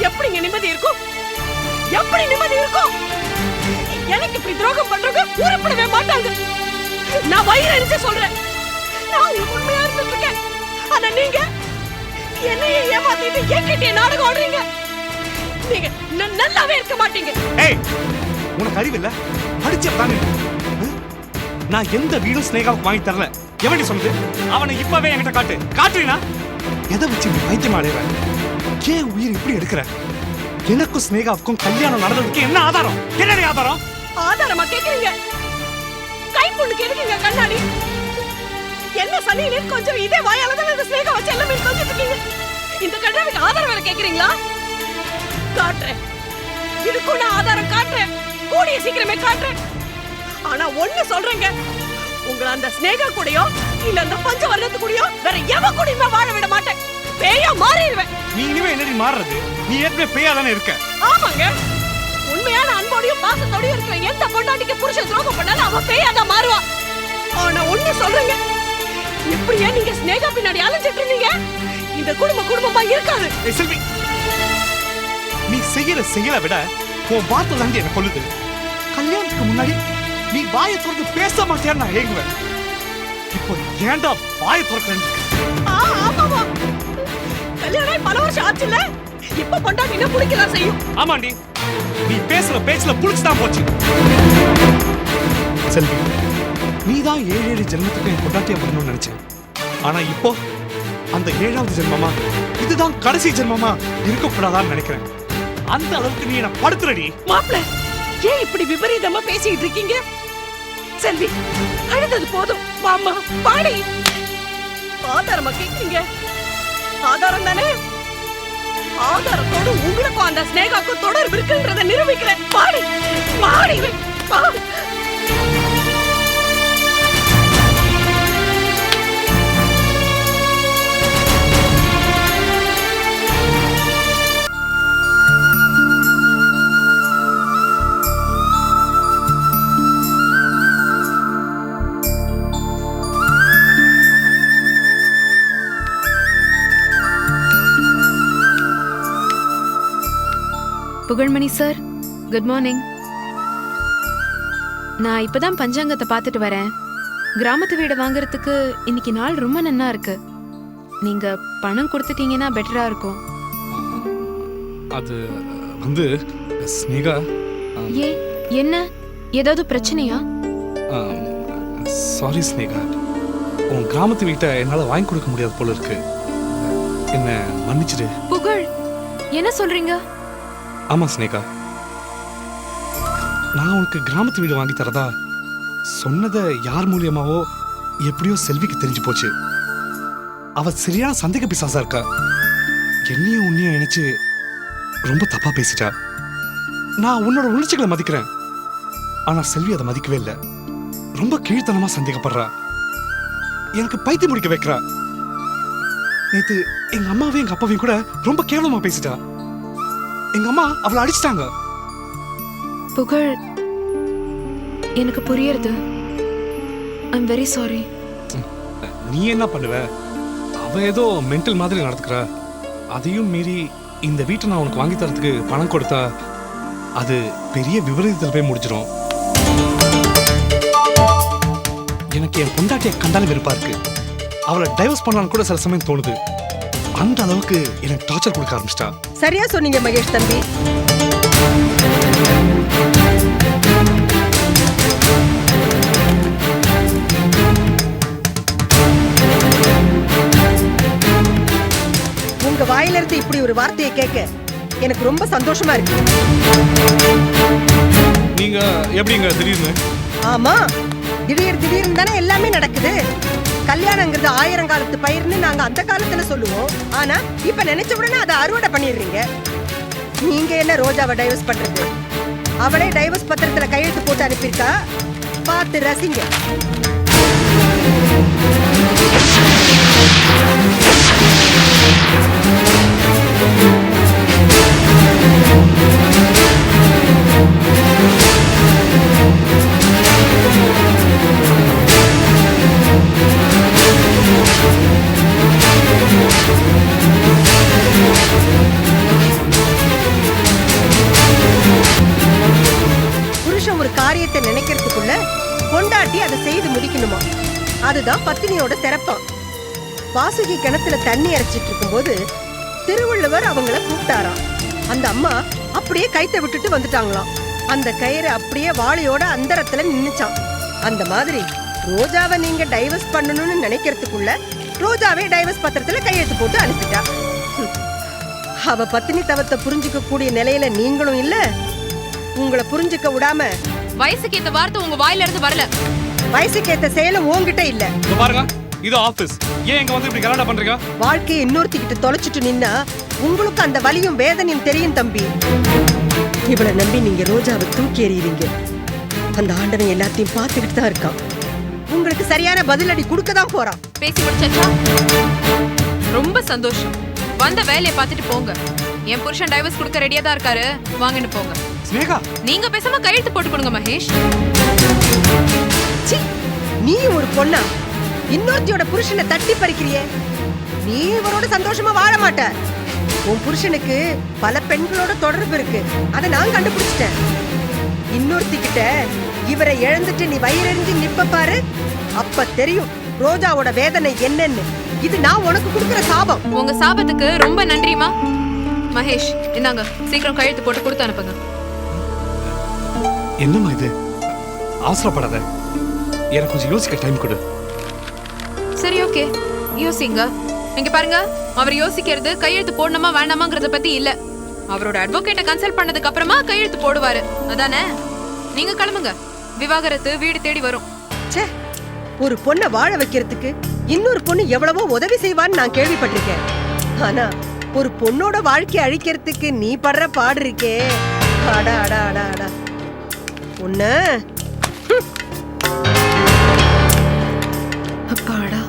எப்படிங்க நிம்மதி இருக்கும்? எப்படி நிம்மதி இருக்கும்? எனக்கு இப்படி துரோகம் பண்றவங்க உருப்படவே மாட்டாங்க. நான் வயிறு எரிஞ்சு சொல்றேன். நான் உங்களுக்கு உண்மையா இருந்துட்டு இருக்கேன். ஆனா நீங்க என்னையே ஏமாத்திட்டு என்கிட்ட நாடகம் ஆடுறீங்க. நீங்க நல்லாவே இருக்க மாட்டீங்க. ஏய், உனக்கு அறிவு இல்ல? படிச்சதானே. நான் எந்த வீடும் ஸ்னேகாவுக்கு வாங்கி தரல. எவனி சொன்னது? அவனை இப்பவே என்கிட்ட காட்டு. காட்டுறீனா எதை வச்சு நீ வைத்தியம் ஆடுற? ஏன் உயிர் இப்படி எடுக்கிற? எனக்கும் ஸ்னேகாவுக்கும் கல்யாணம் நடந்ததுக்கு என்ன ஆதாரம்? என்னடி ஆதாரம்? ஆதாரமா கேக்குறீங்க? கை பொண்ணுக்கு எதுக்குங்க கண்ணாடி? என்ன சனியில கொஞ்சம் இதே வாயால தான் இந்த ஸ்னேகா வச்சு எல்லாமே கொஞ்சம் இருக்கீங்க. இந்த கண்ணாடிக்கு ஆதாரம் வேற கேக்குறீங்களா? காட்டுறேன். இதுக்கு நான் ஆதாரம் காட்டுறேன். கூடிய சீக்கிரமே காட்டுறேன். ஆனா ஒண்ணு சொல்றேங்க, உங்களை அந்த ஸ்னேகா கூடயோ இல்ல அந்த பஞ்ச வர்ணத்து கூடயோ வேற எவ கூடயுமே வாழ விட மாட்டேன். பேயா மாறிடுவேன். நீ இனிமே என்னடி மாறுறது? நீ ஏற்கனவே பேயா தானே இருக்க. ஆமாங்க, உண்மையான அன்போடையும் பாசத்தோடையும் இருக்கிற எந்த பொண்டாட்டிக்கு புருஷன் துரோகம் பண்ணாலும் அவ பேயா தான் மாறுவா. ஆனா ஒண்ணு சொல்றேங்க, எப்படியா நீங்க ஸ்னேகா பின்னாடி அலைஞ்சிட்டு இருந்தீங்க, இந்த குடும்பமா இருக்காது. செல்வி, நீ செய்யற செயலை விட உன் வார்த்தை தாண்டி என்ன கொல்லுது. கல்யாணத்துக்கு முன்னாடி நீ வாயை திறந்து பேச மாட்டேன்னு நான் ஏங்குவேன். இப்போ ஏன்டா வாயை திறக்கிறேன்? ஆமாமா, கல்யாணம் பல வருஷம் ஆச்சுல, இப்ப பொண்டாட்டினா புடிக்கலாம் செய்யும். ஆமாண்டி, நீ பேசுற பேச்சுல புடிச்சுதான் போச்சு. செல்வி, நீதான் 7 ஜென்மத்துக்கு என் பொண்டாட்டியா வரணும்னு நினைச்சேன். ஆனா இப்போ அந்த 7வது ஜென்மமா இதுதான் கடைசி ஜென்மமா இருக்கக்கூடாதான்னு நினைக்கிறேன். அந்த அளவுக்கு நீ என்ன படுத்துறடி. மாப்ள, ஏன் இப்படி விபரீதமா பேசிட்டு இருக்கீங்க? செல்வி, அழுதது போதும், மாமா பாடி. ஆதாரமா கேக்குறீங்க? ஆதாரம் தானே? ஆதாரத்தோடு உங்களுக்கும் அந்த ஸ்னேகாக்கும் தொடர்பு இருக்குன்றத நிரூபிக்கிறேன். பாடி பாடி பாடி. புகழ்மணி சார், குட் மார்னிங். நான் இப்பதான் பஞ்சாங்கத்தை பார்த்துட்டு வரேன். கிராமத்து வீடு வாங்குறதுக்கு இன்னைக்கு நாள் ரொம்ப நன்னா இருக்கு. நீங்க பணம் கொடுத்துட்டீங்கன்னா பெட்டரா இருக்கும். அது வந்து ஸ்னேகா. ஏ என்ன, ஏதாவது பிரச்சனையா? சாரி ஸ்னேகா, உன் கிராமத்து வீட்டை என்னால வாங்கி கொடுக்க முடியாது போல இருக்கு. என்ன மன்னிச்சிடு. புகழ், என்ன சொல்றீங்க? ஆமா ஸ்னேகா, நான் உனக்கு கிராமத்து வீடு வாங்கி தரதா சொன்னதை யார் மூலியமாவோ எப்படியோ செல்விக்கு தெரிஞ்சு போச்சு. அவ சரியான சந்தேக பிசாசா இருக்கா. என்னையும் உன்னையும் நினைச்சு ரொம்ப தப்பா பேசிட்டா. நான் உன்னோட உணர்ச்சிகளை மதிக்கிறேன், ஆனா செல்வி அதை மதிக்கவே இல்லை. ரொம்ப கீழ்த்தனமா சந்தேகப்படுறா. எனக்கு பைத்தியம் முடிக்க வைக்கிறா. நேத்து எங்க அம்மாவையும் எங்க அப்பாவையும் கூட ரொம்ப கேவலமா பேசிட்டா. எங்க அம்மா அவளை அடிச்சிட்டாங்க. புகழ், எனக்கு புரியுது. I'm very sorry. நீ என்ன பண்ணுவ? அவ ஏதோ மென்டல் மாதிரி நடந்துக்கிறா. அதையும் மீறி இந்த வீட்டை நான் உனக்கு வாங்கி தரத்துக்கு பணம் கொடுத்தா அது பெரிய விபரீதத்தில் போய் முடிச்சிடும். எனக்கு என் பொண்டாட்டியை கண்டாலும் வெறுப்பா இருக்கு. அவளை டைவர்ஸ் பண்ணலான்னு கூட சில சமயம் தோணுது. அந்த அளவுக்கு எனக்கு டார்ச்சர் கொடுக்க ஆரம்பிச்சிட்டா. சரியா சொன்னீங்க மகேஷ் தம்பி. உங்க வாயிலிருந்து இப்படி ஒரு வார்த்தையை கேட்க எனக்கு ரொம்ப சந்தோஷமா இருக்கு. நீங்க எப்படிங்க திடீர்னு? ஆமா, திடீர்னு தானே எல்லாமே நடக்குது. கல்யாணங்கிறது 1000 காலத்து பயிர்னு நாங்க அந்த காலத்துல சொல்லுவோம். ஆனா இப்ப நினைச்ச உடனே அதை அறுவடை பண்ணிடுறீங்க. நீங்க என்ன ரோஜாவை டைவர்ஸ் பண்றது? அவளே டைவர்ஸ் பத்திரத்துல கையெழுத்து போட்டு அனுப்பியிருக்கா. பார்த்து ரசிங்க. புருஷன் ஒரு காரியத்தை நினைக்கிறதுக்குள்ள கொண்டாட்டி அதை செய்து முடிக்கணுமா? அதுதான் பத்தினியோட சிறப்பம். வாசுகி கிணத்துல தண்ணி இறைச்சிட்டு இருக்கும்போது திருவள்ளுவர் அவங்கள கூப்பிட்டாராம். அந்த அம்மா அப்படியே கைத்தை விட்டுட்டு வந்துட்டாங்களாம். அந்த கயிறு அப்படியே வாளியோட அந்தரத்துல நின்னுச்சான். அந்த மாதிரி ரோஜாவை நீங்க டைவர்ஸ் பண்ணணும்னு நினைக்கிறதுக்குள்ள ரோஜாவே டைவர்ஸ் பத்திரத்துல கையெழுத்து போட்டு அனுப்பிட்டா. அவ பத்தினி தவத்தை புரிஞ்சுக்க கூடிய நிலையில நீங்களும் இல்ல. உங்களை புரிஞ்சுக்க விடாம வயசுக்கு ஏத்த வார்த்தை உங்க வாயில இருந்து வரல. வயசுக்கு ஏத்த செயலும் உங்ககிட்ட இல்ல. பாருங்க, இது ஆபீஸ். ஏன் இங்க வந்து இப்படி கலாட்டா பண்றீங்க? வாழ்க்கையை இன்னொருத்திக்கிட்ட தொலைச்சிட்டு நின்னா உங்களுக்கு அந்த வலியும் வேதனையும் தெரியும் தம்பி. இவளை நம்பி நீங்க ரோஜாவை தூக்கி எறியறீங்க. அந்த ஆண்டவன் எல்லாத்தையும் பார்த்துக்கிட்டு தான் இருக்கான். உங்களுக்கு சரியான பதிலடி கொடுக்க தான் போறான். பேசி முடிச்சாச்சா? ரொம்ப சந்தோஷம். வந்த வேலையை பார்த்துட்டு போங்க. என் புருஷன் டைவர்ஸ் கொடுக்க ரெடியா தான் இருக்காரு. வாங்கிட்டு போங்க. ஸ்னேகா, நீங்க பேசாம கையெழுத்து போட்டு கொடுங்க மகேஷ். நீ ஒரு பொண்ணா இன்னொருத்தியோட புருஷனை தட்டி பறிக்கிறியே? நீ இவரோட சந்தோஷமா வாழ மாட்ட. உன் புருஷனுக்கு பல பெண்களோட தொடர்பு இருக்கு. அதை நான் கண்டுபிடிச்சிட்டேன். இன்னொருத்திக்கிட்ட இவரை இழந்துட்டு நீ வயிறெறிஞ்சு நிப்ப பாரு, அப்ப தெரியும் ரோஜாவோட வேதனை என்னன்னு. இது நான் உனக்கு கொடுக்கிற சாபம். உங்க சாபத்துக்கு ரொம்ப நன்றிமா. மகேஷ், இந்தாங்க, சீக்கிரம் கையெழுத்து போட்டு கொடுத்து அனுப்புங்க. என்னம்மா இது? அவசரப்படாத, எனக்கு கொஞ்சம் யோசிக்க டைம் கொடு. சரி, ஓகே, யோசிங்க. இங்க பாருங்க, அவர் யோசிக்கிறது கையெழுத்து போடணுமா வேண்டாமாங்கறத பத்தி இல்ல. அவரோட அட்வொகேட்டை கன்சல்ட் பண்ணதுக்கு அப்புறமா கையெழுத்து போடுவாரு. அதானே? நீங்க கிளம்புங்க. விவாகரத்து வீடு தேடி வரும். ஒரு பொண்ணை வாழ வைக்கிறதுக்கு இன்னொரு பொண்ணு எவ்வளவோ உதவி செய்வான்னு நான் கேள்விப்பட்டிருக்கேன். ஆனா ஒரு பொண்ணோட வாழ்க்கை அழிக்கிறதுக்கு நீ படுற பாடு இருக்கே. அடா அடா அடா அடா பொண்ணு. அப்பாடா.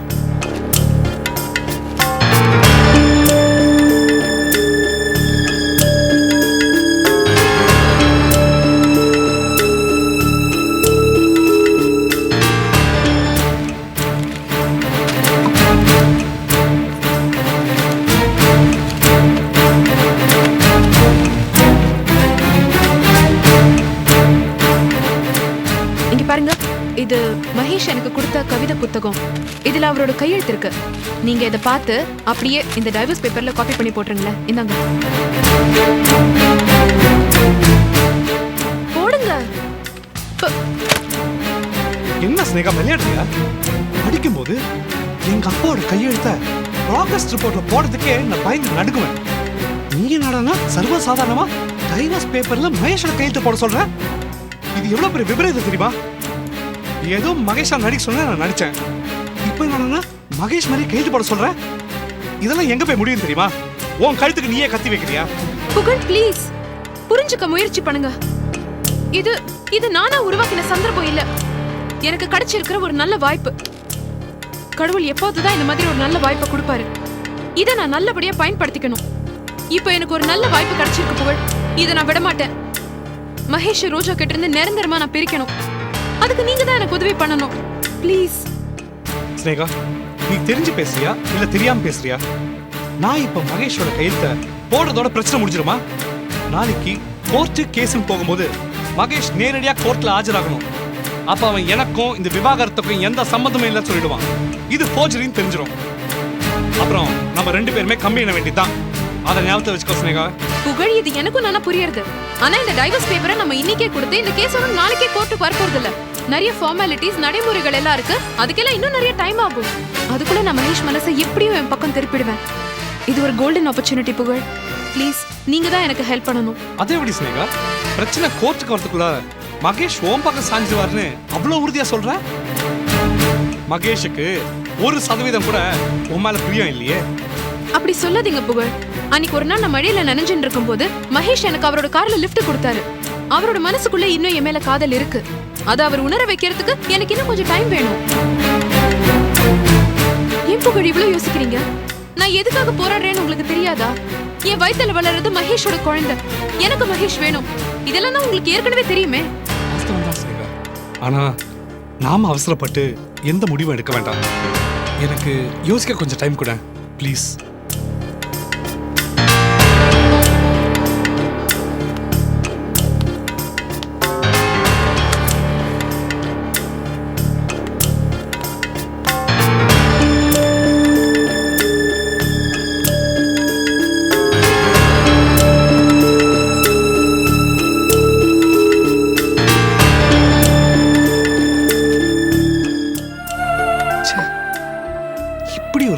இது மகேஷ் எனக்கு கொடுத்த கவிதை புத்தகம். இதுல அவரோட கையெழுத்து இருக்கு. நீங்க இதை பார்த்து அப்படியே இந்த டைவர்ஸ் பேப்பர்ல காப்பி பண்ணி போட்டுருங்களேன். இந்தாங்க, போடுங்க. என்ன ஸ்னேகா விளையாடுறியா? படிக்கும்போது எங்க அப்பாவோட கையெழுத்த ப்ராக்ரஸ் ரிப்போர்ட்ல போடுறதுக்கே நான் பயந்து நடுக்குவேன். நீ என்னடானா சர்வசாதாரணமா டைவர்ஸ் பேப்பர்ல மகேஷோட கையெழுத்து போட சொல்ற? இது எவ்வளவு பெரிய விபரீதம் தெரியுமா? ஏதோ மகேஷா நடிக்க சொன்ன நான் நடிச்சேன். இப்போ என்னன்னா மகேஷ் மாதிரி கையெழுத்து போட சொல்ற? இதெல்லாம் எங்க போய் முடியும் தெரியுமா? உன் கழுத்துக்கு நீயே கத்தி வைக்கிறியா? புகழ் ப்ளீஸ் புரிஞ்சுக்க முயற்சி பண்ணுங்க. இது இது நானா உருவாக்கின சந்தர்ப்பம் இல்ல, எனக்கு கிடைச்சிருக்கிற ஒரு நல்ல வாய்ப்பு. கடவுள் எப்போதுதான் இந்த மாதிரி ஒரு நல்ல வாய்ப்பை கொடுப்பாரு. இதை நான் நல்லபடியா பயன்படுத்திக்கணும். இப்போ எனக்கு ஒரு நல்ல வாய்ப்பு கிடைச்சிருக்கு புகழ், இதை நான் விட மாட்டேன். மகேஷ் ரோஜா கிட்ட இருந்து நிரந்தரமா நான் பிரிக்கணும். அதுக்கு நீங்க தான் எனக்கு உதவி பண்ணணும் ப்ளீஸ். ஸ்னேகா, நீ தெரிஞ்சு பேசுறியா இல்ல தெரியாம பேசுறியா? நான் இப்ப மகேஷோட கையெழுத்த போடுறதோட பிரச்சனை முடிஞ்சிருமா? நாளைக்கு கோர்ட்டு கேஸ்ன்னு போகும்போது மகேஷ் நேரடியா கோர்ட்ல ஆஜராகணும். அப்ப அவன் எனக்கும் இந்த விவாகரத்துக்கும் எந்த சம்மந்தமும் இல்லைன்னு சொல்லிடுவான். இது ஃபோர்ஜரின்னு தெரிஞ்சிடும். அப்புறம் நம்ம 2 பேருமே கம்பி பண்ண வேண்டியதுதான். அதை ஞாபகத்தை வச்சுக்கோ ஸ்னேகா. புகழ், இது எனக்கும் நானா புரியுது. ஆனா இந்த டைவர்ஸ் பேப்பரை நம்ம இன்னைக்கே கொடுத்து இந்த கேஸோட நாளைக்கே கோர்ட்டு வரப்போறது இல்ல. நிறைய ஃபார்மாலிட்டிஸ் நடைமுறைகள் எல்லாம் இருக்கு. அதுக்கெல்லாம் இன்னும் நிறைய டைம் ஆகும். அதுக்குள்ள நான் மகேஷ் மனசை எப்படியும் என் பக்கம் திருப்பிடுவேன். இது ஒரு கோல்டன் ஆப்பர்ச்சுனிட்டி புகழ், ப்ளீஸ் நீங்க தான் எனக்கு ஹெல்ப் பண்ணணும். அதே எப்படி ஸ்னேகா, பிரச்சனை கோர்ட்டுக்கு வரதுக்குள்ள மகேஷ் ஓம் பக்கம் சாஞ்சிடுவார்னு அவ்வளவு உறுதியா சொல்ற? மகேஷுக்கு 1% கூட உன் மேல பிரியம் இல்லையே. அப்படி சொல்லாதீங்க புகழ். அன்னைக்கு ஒரு நாள் நான் மழையில நனைஞ்சுட்டு இருக்கும் போது மகேஷ் எனக்கு அவரோட கார்ல லிஃப்ட் கொடுத்தாரு. அவரோட மனசுக்குள்ள இன்னும் என் மேல காதல் இருக்கு. அதை அவர் உணர வைக்கிறதுக்கு எனக்கு இன்னும் கொஞ்சம் டைம் வேணும். ஏன் புகழ் இவ்வளவு யோசிக்கிறீங்க? நான் எதுக்காக போராடுறேன்னு உங்களுக்கு தெரியாதா? என் வயித்துல வளர்றது மகேஷோட குழந்தை. எனக்கு மகேஷ் வேணும். இதெல்லாம் தான் உங்களுக்கு ஏற்கனவே தெரியுமே. ஆனா நாம அவசரப்பட்டு எந்த முடிவும் எடுக்க வேண்டாம். எனக்கு யோசிக்க கொஞ்சம் டைம் கூட ப்ளீஸ்.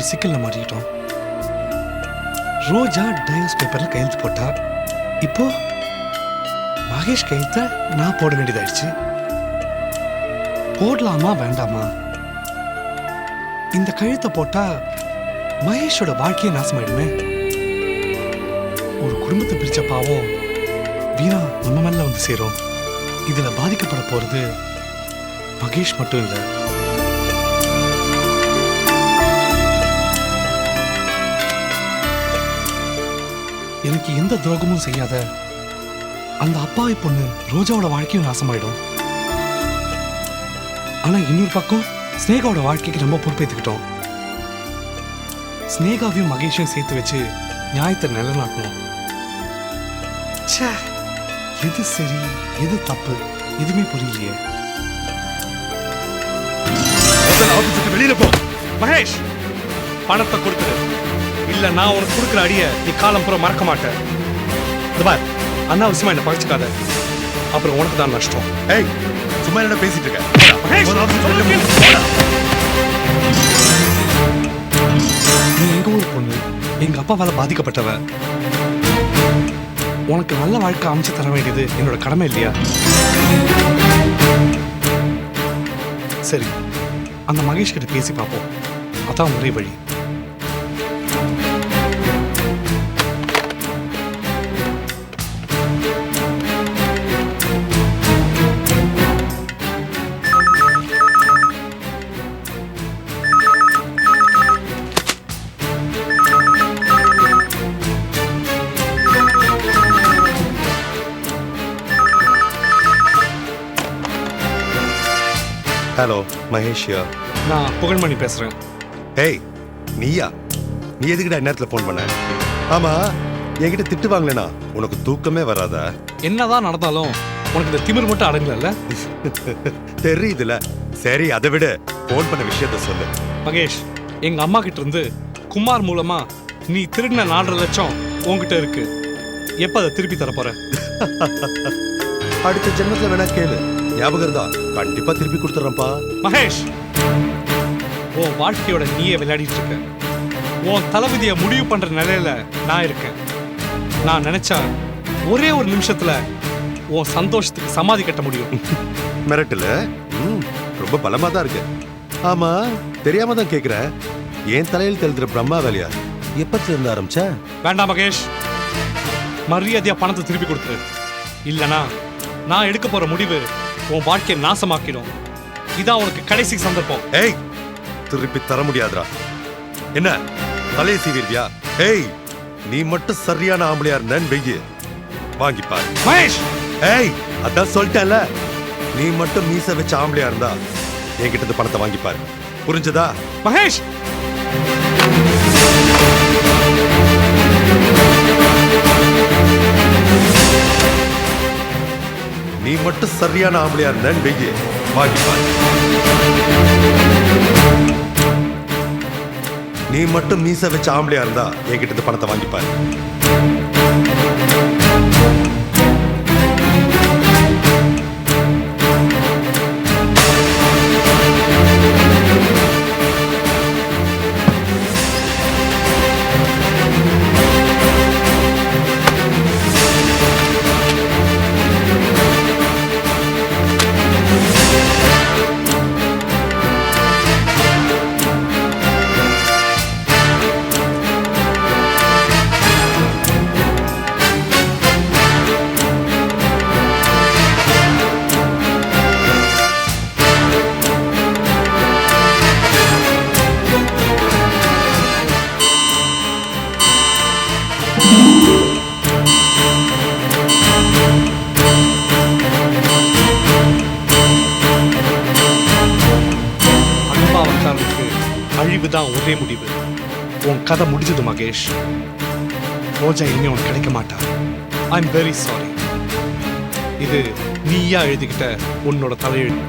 சிக்கல்ல மாட்டிட்டோம். ரோஜா டைவர்ஸ் பேப்பர்ல கையெழுத்து போட்டா, இப்போ மகேஷ் கையெழுத்த நான் போட வேண்டியதாயிடுச்சு. போடலாமா வேண்டாமா? இந்த கையெழுத்த போட்டா மகேஷோட வாழ்க்கையை நாசமாயிடுமே. ஒரு குடும்பத்தை பிரிச்ச பாவம் வீணா நம்ம மேல வந்து சேரும். இதுல பாதிக்கப்பட போறது மகேஷ் மட்டும் இல்லை, எனக்கு எந்த துரோகமும் செய்யாத அந்த அப்பாவி பொண்ணு ரோஜாவோட வாழ்க்கையும் நாசமாயிடும். ஆனா இன்னொரு பக்கம் ஸ்னேகாவோட வாழ்க்கைக்கு ரொம்ப பொறுப்பேற்றுக்கிட்டோம். ஸ்னேகாவையும் மகேஷையும் சேர்த்து வச்சு நியாயத்தை நிலைநாட்டணும். எது சரி எது தப்பு எதுவுமே புரியலையே. வெளியில போ மகேஷ், பணத்தை கொடுத்துரு. இல்ல நான் உனக்கு கொடுக்குற அடிய நீ காலம் பூரா மறக்க மாட்டேன். இந்த பார், அண்ணாவசியமா என்ன பகிச்சுக்காத, அப்புறம் உனக்கு தான் நஷ்டம். ஏய், சும்மா என்ன பேசிட்டு இருக்க? நீ எங்க ஊர் பொண்ணு, எங்க அப்பாவால பாதிக்கப்பட்டவ. உனக்கு நல்ல வாழ்க்கை அமைச்சு தர வேண்டியது என்னோட கடமை இல்லையா? சரி, அந்த மகேஷ் கிட்ட பேசி பார்ப்போம். அதான் ஒரே வழி. ஹலோ மகேஷ்யா, நான் புகழ்மணி பேசுறேன். ஏய் நீயா? நீ எதுக்குடா நேரத்தில் ஃபோன் பண்ண? ஆமா, என்கிட்ட திட்டு வாங்கலனா உனக்கு தூக்கமே வராதா? என்னதான் நடந்தாலும் உனக்கு இந்த திமிர் மட்டும் அடங்கல. தெரியுதுல. சரி, அதை விட ஃபோன் பண்ண விஷயத்த சொல்லு. மகேஷ், எங்க அம்மா கிட்ட இருந்து குமார் மூலமா நீ திருடின 4.5 லட்சம் உன்கிட்ட இருக்கு. எப்ப அதை திருப்பி தர போற? அடுத்த ஜென்மத்துல வேணா கேளு. ஞாபகம் இருந்தா கண்டிப்பா திருப்பி கொடுத்துறேன்ப்பா. மகேஷ், உன் வாழ்க்கையோட நீயே விளையாடிட்டு இருக்க. உன் தளபதியை முடிவு பண்ற நிலையில நான் இருக்கேன். நான் நினைச்சா ஒரே ஒரு நிமிஷத்துல உன் சந்தோஷத்துக்கு சமாதி கட்ட முடியும். மிரட்டல ரொம்ப பலமா தான் இருக்கு. ஆமா, தெரியாம தான் கேக்குறேன். என் தலையில் தெளிக்கிற பிரம்மா வேலையா எப்பத்துல இருந்து ஆரம்பிச்ச? வேண்டாம் மகேஷ், மரியாதையா பணத்தை திருப்பி கொடுத்துரு. இல்லனா நான் எடுக்க போற முடிவு உன் வாழ்க்கையை நாசமாக்கிடும். இதான் உனக்கு கடைசி சந்தர்ப்பம். ஏய், திருப்பி தர முடியாதுடா. என்ன தலையை சீவிருவியா? ஏய், நீ மட்டும் சரியான ஆம்பளையா இருந்தேன்னு வெய்யு, வாங்கிப்பாரு. மகேஷ், ஏய், அதான் சொல்லிட்டேன்ல, நீ மட்டும் மீச வச்ச ஆம்பளையா இருந்தா என்கிட்ட இருந்து பணத்தை வாங்கிப்பாரு. புரிஞ்சதா? மகேஷ், நீ மட்டும் சரியான ஆம்பளையா இருந்தேன்னு வெய்யு, வாங்கிப்பாரு. நீ மட்டும் மீச வச்ச ஆம்பளையா இருந்தா என்கிட்ட இருந்து பணத்தை வாங்கிப்பாரு. அழிவுதான் ஒரே முடிவு. உன் கதை முடிஞ்சது மகேஷ். ரோஜா இனிமே உனக்கு கிடைக்க மாட்டா. I am very sorry. இது நீயா எழுதிக்கிட்ட உன்னோட தலையெழுத்து.